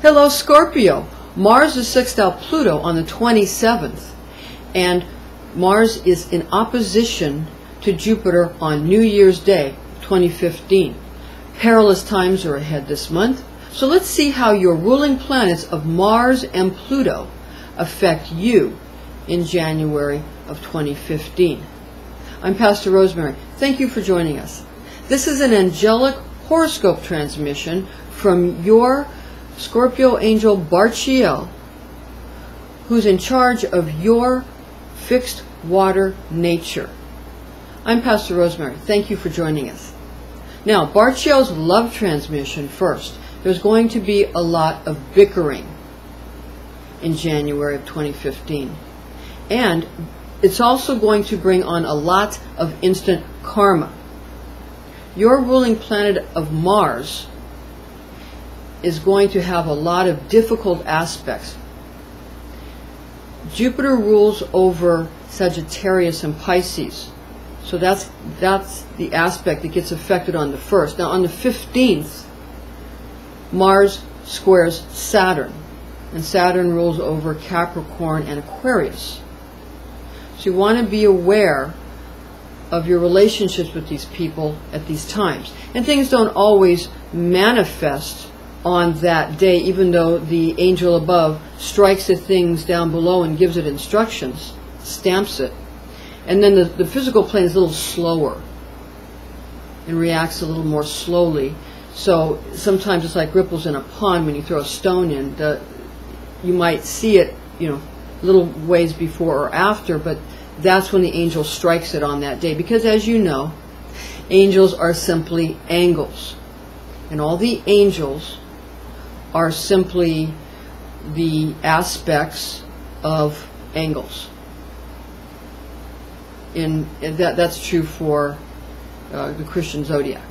Hello, Scorpio. Mars is sextile Pluto on the 27th, and Mars is in opposition to Jupiter on New Year's Day, 2015. Perilous times are ahead this month, so let's see how your ruling planets of Mars and Pluto affect you in January of 2015. I'm Pastor Rosemary. Thank you for joining us. This is an angelic horoscope transmission from your Scorpio angel Barchiel, who's in charge of your fixed water nature. I'm Pastor Rosemary. Thank you for joining us. Now, Barchiel's love transmission first. There's going to be a lot of bickering in January of 2015. And it's also going to bring on a lot of instant karma. Your ruling planet of Mars is going to have a lot of difficult aspects. Jupiter rules over Sagittarius and Pisces. So that's the aspect that gets affected on the 1st. Now on the 15th, Mars squares Saturn. And Saturn rules over Capricorn and Aquarius. So you want to be aware of your relationships with these people at these times. And things don't always manifest on that day, even though the angel above strikes at things down below and gives it instructions, stamps it. And then the physical plane is a little slower and reacts a little more slowly. So sometimes it's like ripples in a pond when you throw a stone in. You might see it, little ways before or after, but that's when the angel strikes it on that day. Because as you know, angels are simply angles. And all the angels are simply the aspects of angles. That's true for the Christian zodiac.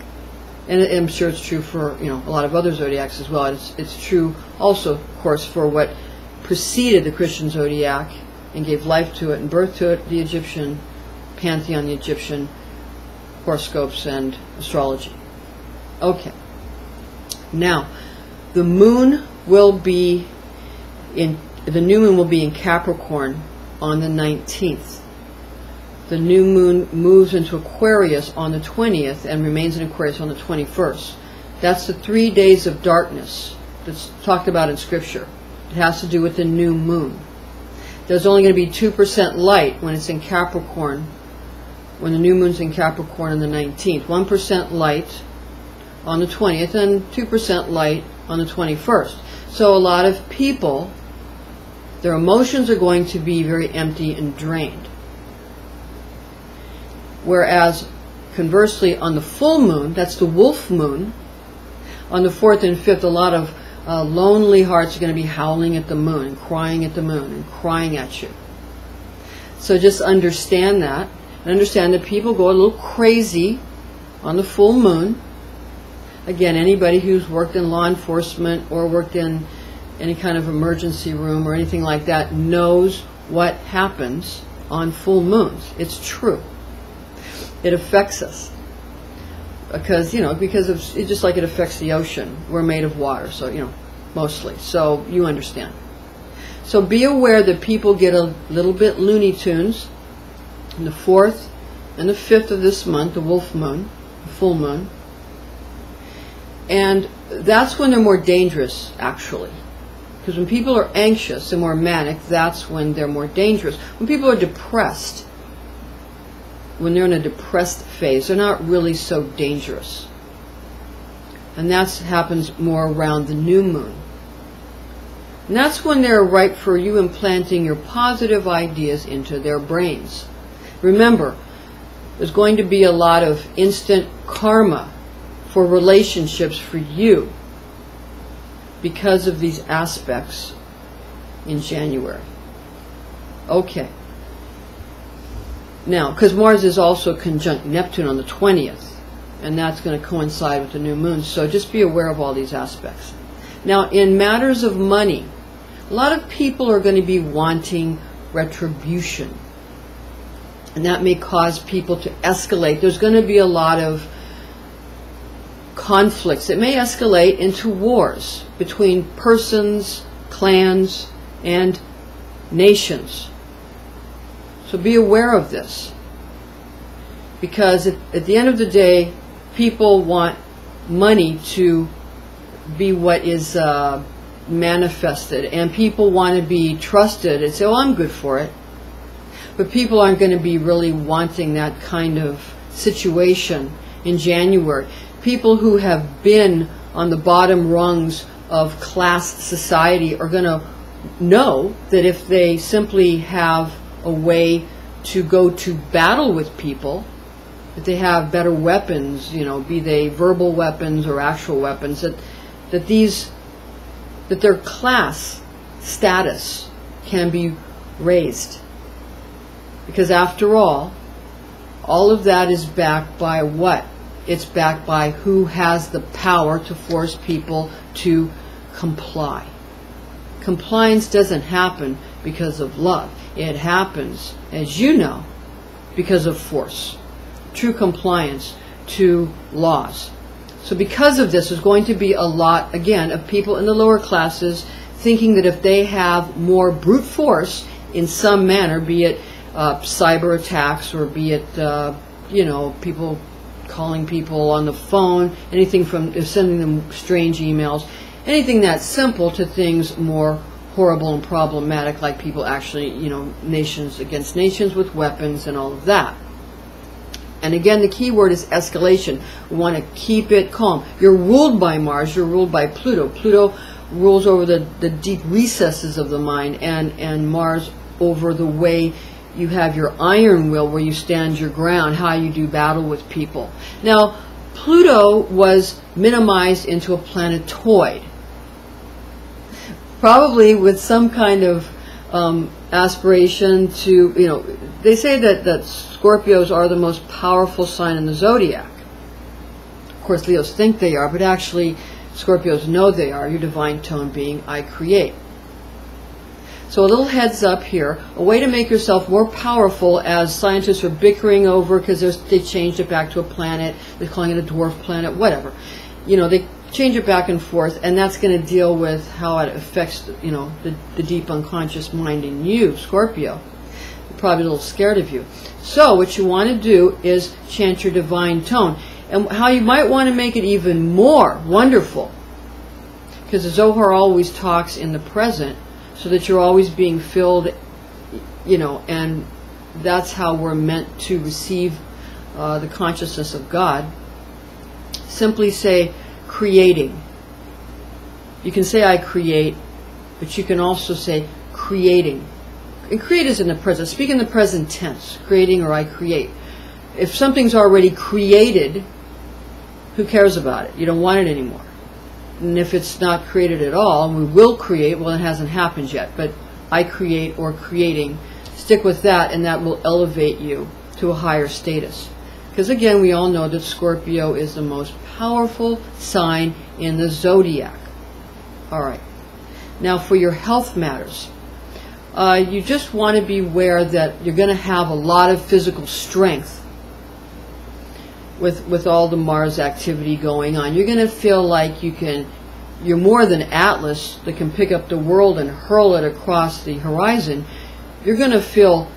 And I'm sure it's true for a lot of other zodiacs as well. It's true also, of course, for what preceded the Christian zodiac and gave life to it and birth to it, the Egyptian pantheon, the Egyptian horoscopes and astrology. Okay. Now, the moon will be the new moon will be in Capricorn on the 19th. The new moon moves into Aquarius on the 20th and remains in Aquarius on the 21st. That's the 3 days of darkness that's talked about in Scripture. It has to do with the new moon. There's only going to be 2% light when it's in Capricorn, when the new moon's in Capricorn on the 19th. 1% light on the 20th and 2% light on the 21st. So a lot of people, their emotions are going to be very empty and drained. Whereas, conversely, on the full moon, that's the wolf moon, on the 4th and 5th, a lot of lonely hearts are going to be howling at the moon and crying at the moon and crying at you. So just understand that, and understand that people go a little crazy on the full moon. Again, anybody who's worked in law enforcement or worked in any kind of emergency room or anything like that knows what happens on full moons. It's true. It affects us because it's just like it affects the ocean. We're made of water, so mostly. So you understand. So be aware that people get a little bit Looney Tunes on the 4th and the 5th of this month, the wolf moon, the full moon. And that's when they're more dangerous, actually. Because when people are anxious and more manic, that's when they're more dangerous. When people are depressed, when they're in a depressed phase, they're not really so dangerous. And that happens more around the new moon. And that's when they're ripe for you implanting your positive ideas into their brains. Remember, there's going to be a lot of instant karma for relationships for you because of these aspects in January. Okay. Now, because Mars is also conjunct Neptune on the 20th, and that's going to coincide with the new moon, so just be aware of all these aspects. Now, in matters of money, a lot of people are going to be wanting retribution, and that may cause people to escalate. There's going to be a lot of conflicts. It may escalate into wars between persons, clans, and nations. So be aware of this. Because at the end of the day, people want money to be what is manifested. And people want to be trusted and say, oh, I'm good for it. But people aren't going to be really wanting that kind of situation in January. People who have been on the bottom rungs of class society are going to know that if they simply have a way to go to battle with people, that they have better weapons, you know, be they verbal weapons or actual weapons, that their class status can be raised. Because after all of that is backed by what? It's backed by who has the power to force people to comply. Compliance doesn't happen because of love. It happens, as you know, because of force. True compliance to laws. So because of this, there's going to be a lot, again, of people in the lower classes thinking that if they have more brute force in some manner, be it cyber attacks or be it, you know, people calling people on the phone, anything from sending them strange emails, anything that simple to things more horrible and problematic, like people actually, you know, nations against nations with weapons and all of that. And again, the key word is escalation. We want to keep it calm. You're ruled by Mars, you're ruled by Pluto. Pluto rules over the deep recesses of the mind, and Mars over the way you have your iron will, where you stand your ground, how you do battle with people. Now, Pluto was minimized into a planetoid, probably with some kind of aspiration to, you know, they say that Scorpios are the most powerful sign in the zodiac. Of course, Leos think they are, but actually Scorpios know they are. Your divine tone being, I create. So a little heads up here, a way to make yourself more powerful, as scientists are bickering over because they changed it back to a planet, they're calling it a dwarf planet, whatever. You know, they change it back and forth, and that's going to deal with how it affects, you know, the deep unconscious mind in you, Scorpio. You're probably a little scared of you. So what you want to do is chant your divine tone. And how you might want to make it even more wonderful, because the Zohar always talks in the present, so that you're always being filled, you know, and that's how we're meant to receive the consciousness of God. Simply say, creating. You can say, I create, but you can also say, creating. And create is in the present. Speak in the present tense, creating or I create. If something's already created, who cares about it? You don't want it anymore. And if it's not created at all, and we will create, well, it hasn't happened yet, but I create or creating, stick with that, and that will elevate you to a higher status. Because again, we all know that Scorpio is the most powerful sign in the zodiac. All right. Now for your health matters, you just want to be aware that you're going to have a lot of physical strength with all the Mars activity going on. You're going to feel like you're more than Atlas that can pick up the world and hurl it across the horizon. You're going to feel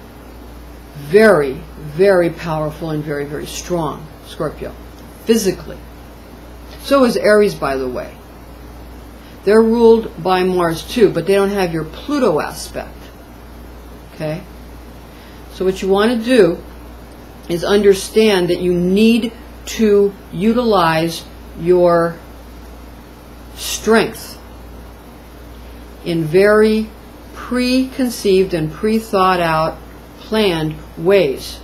very, very powerful and very, very strong, Scorpio, physically. So is Aries, by the way. They're ruled by Mars too, but they don't have your Pluto aspect. Okay? So what you want to do is understand that you need to utilize your strength in very preconceived and pre-thought out, planned ways.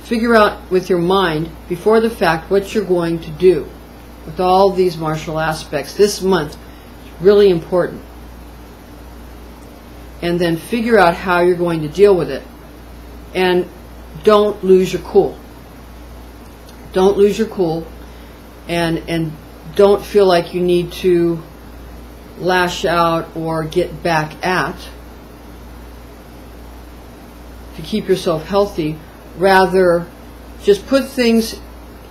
Figure out with your mind before the fact what you're going to do with all these martial aspects this month. It's really important. And then figure out how you're going to deal with it. And don't lose your cool. Don't lose your cool, and don't feel like you need to lash out or get back at to keep yourself healthy. Rather, just put things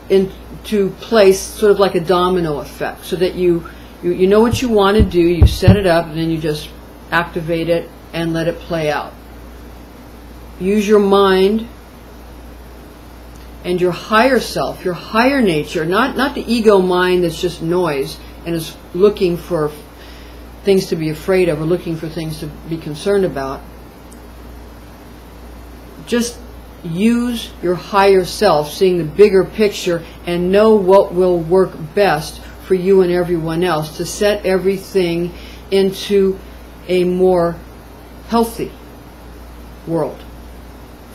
into place, sort of like a domino effect, so that you know what you want to do, you set it up, and then you just activate it and let it play out. Use your mind and your higher self, your higher nature, not the ego mind that's just noise and is looking for things to be afraid of or looking for things to be concerned about. Just use your higher self, seeing the bigger picture, and know what will work best for you and everyone else to set everything into a more healthy world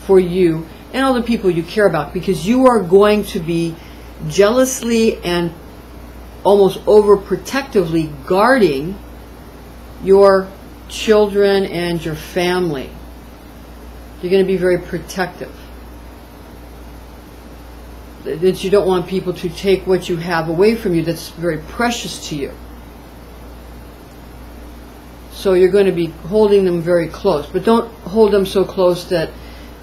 for you and all the people you care about, because you are going to be jealously and almost overprotectively guarding your children and your family. You're going to be very protective. That you don't want people to take what you have away from you that's very precious to you. So you're going to be holding them very close. But don't hold them so close that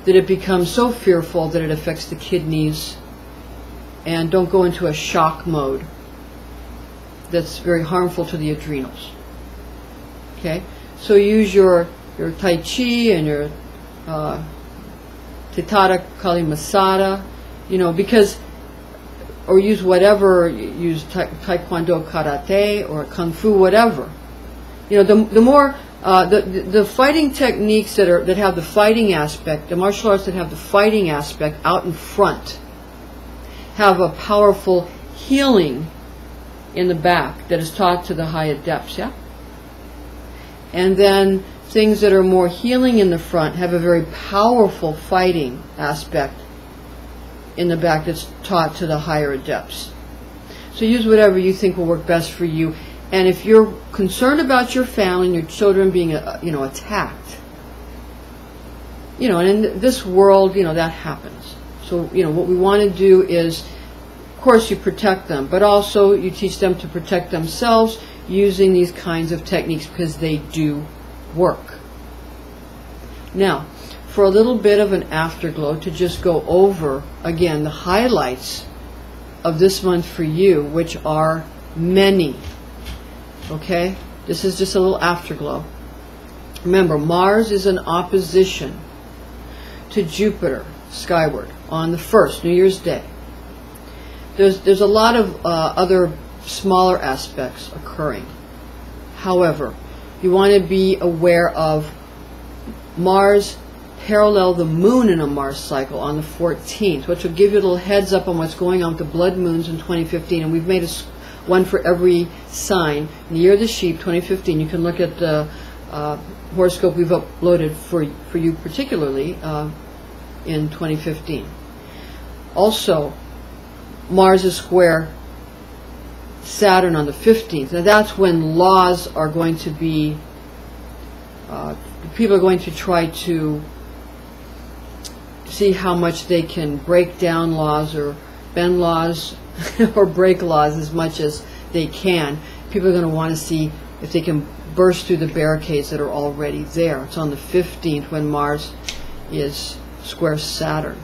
it becomes so fearful that it affects the kidneys. And don't go into a shock mode that's very harmful to the adrenals. Okay? So use your Tai Chi and your Titara Kali Masada, because, or use whatever, use Taekwondo, Karate, or Kung Fu, whatever. The more, the fighting techniques that have the fighting aspect, the martial arts that have the fighting aspect out in front, have a powerful healing in the back that is taught to the high adepts, yeah? And then things that are more healing in the front have a very powerful fighting aspect in the back that's taught to the higher adepts. So use whatever you think will work best for you. And if you're concerned about your family and your children being attacked, and in this world, that happens. So, what we want to do is, of course, you protect them, but also you teach them to protect themselves using these kinds of techniques, because they do work. Now, for a little bit of an afterglow, to just go over again the highlights of this month for you, which are many. Okay? This is just a little afterglow. Remember, Mars is in opposition to Jupiter skyward on the 1st, New Year's Day. There's a lot of other smaller aspects occurring. However, you want to be aware of Mars parallel the moon in a Mars cycle on the 14th, which will give you a little heads up on what's going on with the blood moons in 2015. And we've made one for every sign. In the year of the sheep, 2015, you can look at the horoscope we've uploaded for you particularly in 2015. Also, Mars is square Saturn on the 15th. Now that's when laws are going to be, people are going to try to see how much they can break down laws or bend laws or break laws as much as they can. People are going to want to see if they can burst through the barricades that are already there. It's on the 15th when Mars is square Saturn.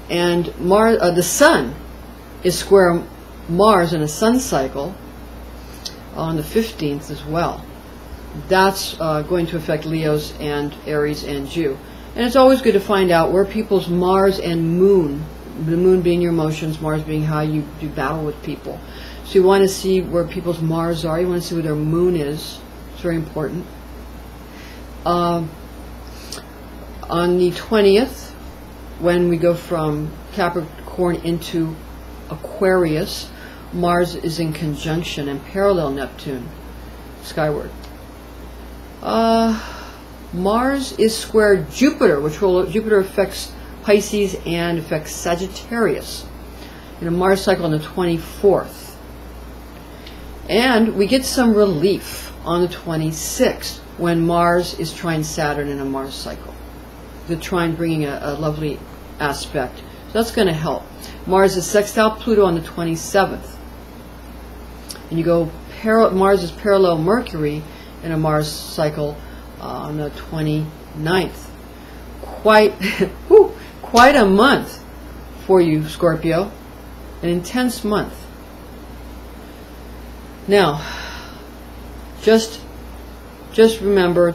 And the Sun is square Mars in a sun cycle on the 15th as well. That's going to affect Leos and Aries and Jew. And it's always good to find out where people's Mars and Moon, the Moon being your emotions, Mars being how you do battle with people. So you want to see where people's Mars are. You want to see where their Moon is. It's very important. On the 20th, when we go from Capricorn into Aquarius, Mars is in conjunction and parallel Neptune skyward. Mars is square Jupiter, Jupiter affects Pisces and affects Sagittarius in a Mars cycle on the 24th. And we get some relief on the 26th when Mars is trine Saturn in a Mars cycle. The trine bringing a lovely aspect. So that's going to help. Mars is sextile Pluto on the 27th. And you go, Mars is parallel Mercury in a Mars cycle on the 29th. Quite a month for you, Scorpio. An intense month. Now, just remember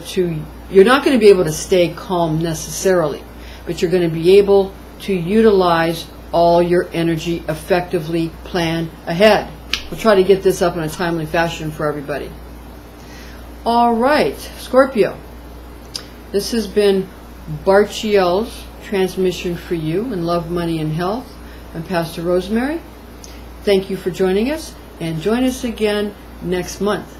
you're not going to be able to stay calm necessarily, but you're going to be able to utilize all your energy effectively, plan ahead. We'll try to get this up in a timely fashion for everybody. All right, Scorpio. This has been Barchiel's transmission for you in Love, Money, and Health. I'm Pastor Rosemary. Thank you for joining us, and join us again next month.